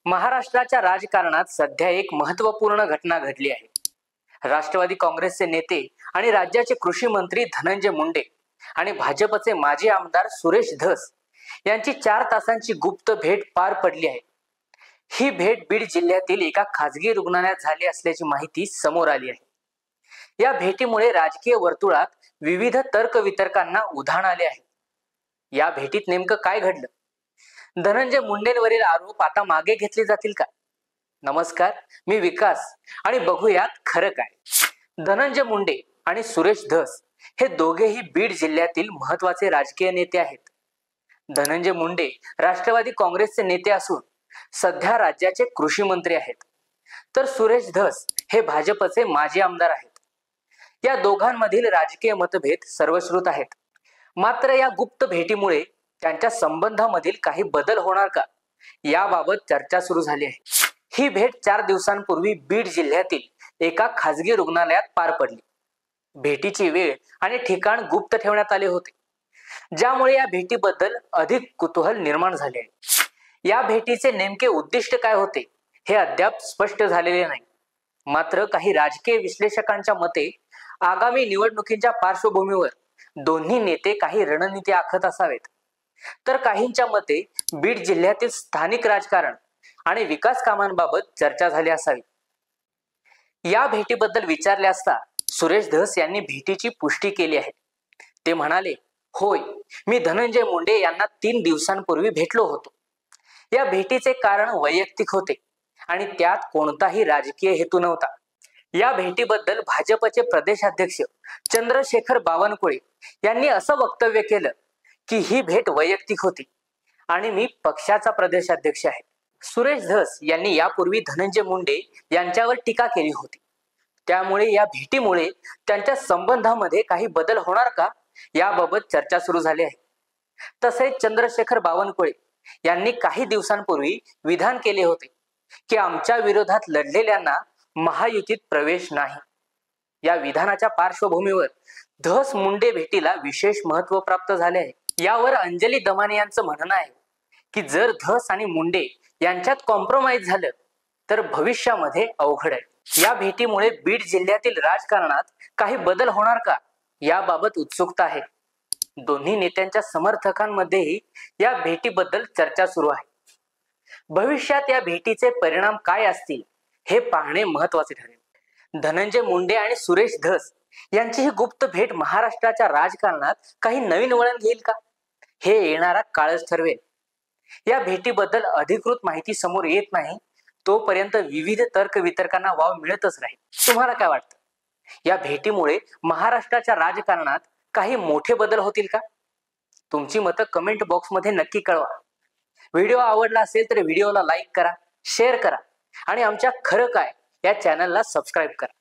महाराष्ट्राच्या राजकारणात सध्या एक महत्त्वपूर्ण घटना घडली आहे. राष्ट्रवादी काँग्रेसचे नेते आणि राज्याचे कृषी मंत्री धनंजय मुंडे आणि भाजपचे माजी आमदार सुरेश धस यांची 4 तासांची गुप्त भेट पार पडली आहे. ही भेट बीड जिल्ह्यातील एका खासगी रुग्णालयात झाली असल्याची माहिती समोर आली आहे. या भेटीमुळे राजकीय वर्तुळात विविध तर्कवितर्कांना उधाण आले आहे. या भेटीत नेमकं काय घडलं? धनंजय मुंडेंवरील आरोप आता मागे घेतले जातील का? नमस्कार, मी विकास आणि बघूयात खरं काय. धनंजय मुंडे आणि सुरेश धस हे दोघेही बीड जिल्ह्यातील महत्त्वाचे राजकीय नेते आहेत. धनंजय मुंडे राष्ट्रवादी काँग्रेसचे नेते असून सध्या राज्याचे कृषी मंत्री आहेत, तर सुरेश धस हे भाजपचे माजी आमदार आहेत. या दोघांमधील राजकीय मतभेद सर्वश्रुत आहेत. मात्र या गुप्त भेटीमुळे त्यांच्या संबंधामधील काही बदल होणार का, याबाबत चर्चा सुरू झाली आहे. ही भेट 4 दिवसांपूर्वी बीड जिल्ह्यातील एका खासगी रुग्णालयात पार पडली. भेटीची वेळ आणि ठिकाण गुप्त ठेवण्यात आले होते, ज्यामुळे या भेटीबद्दल अधिक कुतूहल निर्माण झाले आहे. या भेटीचे नेमके उद्दिष्ट काय होते हे अद्याप स्पष्ट झालेले नाही. मात्र काही राजकीय विश्लेषकांच्या मते आगामी निवडणुकीच्या पार्श्वभूमीवर दोन्ही नेते काही रणनीती आखत असावेत, तर काहींच्या मते बीड जिल्ह्यातील स्थानिक राजकारण आणि विकास कामांबाबत चर्चा झाली असावी. या भेटीबद्दल विचारले असता सुरेश धस यांनी भेटीची पुष्टी केली आहे. ते म्हणाले, होय, मी धनंजय मुंडे यांना 3 दिवसांपूर्वी भेटलो होतो. या भेटीचे कारण वैयक्तिक होते आणि त्यात कोणताही राजकीय हेतू नव्हता. या भेटीबद्दल भाजपचे प्रदेशाध्यक्ष चंद्रशेखर बावनकुळे यांनी असं वक्तव्य केलं की ही भेट वैयक्तिक होती आणि मी पक्षाचा प्रदेशाध्यक्ष आहे. सुरेश धस यांनी यापूर्वी धनंजय मुंडे यांच्यावर टीका केली होती. त्यामुळे या भेटीमुळे त्यांच्या संबंधामध्ये काही बदल होणार का, याबाबत चर्चा सुरू झाली आहे. तसेच चंद्रशेखर बावनकुळे यांनी काही दिवसांपूर्वी विधान केले होते की आमच्या विरोधात लढलेल्यांना महायुतीत प्रवेश नाही. या विधानाच्या पार्श्वभूमीवर धस मुंडे भेटीला विशेष महत्त्व प्राप्त झाले आहे. यावर अंजली दमाने यांचं म्हणणं आहे की जर धस आणि मुंडे यांच्यात कॉम्प्रोमाइज झालं तर भविष्यामध्ये अवघड आहे. या भेटीमुळे बीड जिल्ह्यातील राजकारणात काही बदल होणार का, याबाबत उत्सुकता आहे. दोन्ही नेत्यांच्या समर्थकांमध्येही या भेटीबद्दल चर्चा सुरू आहे. भविष्यात या भेटीचे परिणाम काय असतील हे पाहणे महत्त्वाचे ठरेल. धनंजय मुंडे आणि सुरेश धस यांची ही गुप्त भेट महाराष्ट्राच्या राजकारणात काही नवीन वळण घेईल का, हे येणारा काळच ठरवेल. या भेटीबद्दल अधिकृत माहिती समोर येत नाही तोपर्यंत विविध तर्कवितर्कांना वाव मिळतच राहील. तुम्हाला काय वाटतं? या भेटीमुळे महाराष्ट्राच्या राजकारणात काही मोठे बदल होतील का? तुमची मतं कमेंट बॉक्समध्ये नक्की कळवा. व्हिडिओ आवडला असेल तर व्हिडिओला लाईक करा, शेअर करा आणि आमच्या खरं काय या चॅनलला सबस्क्राईब करा.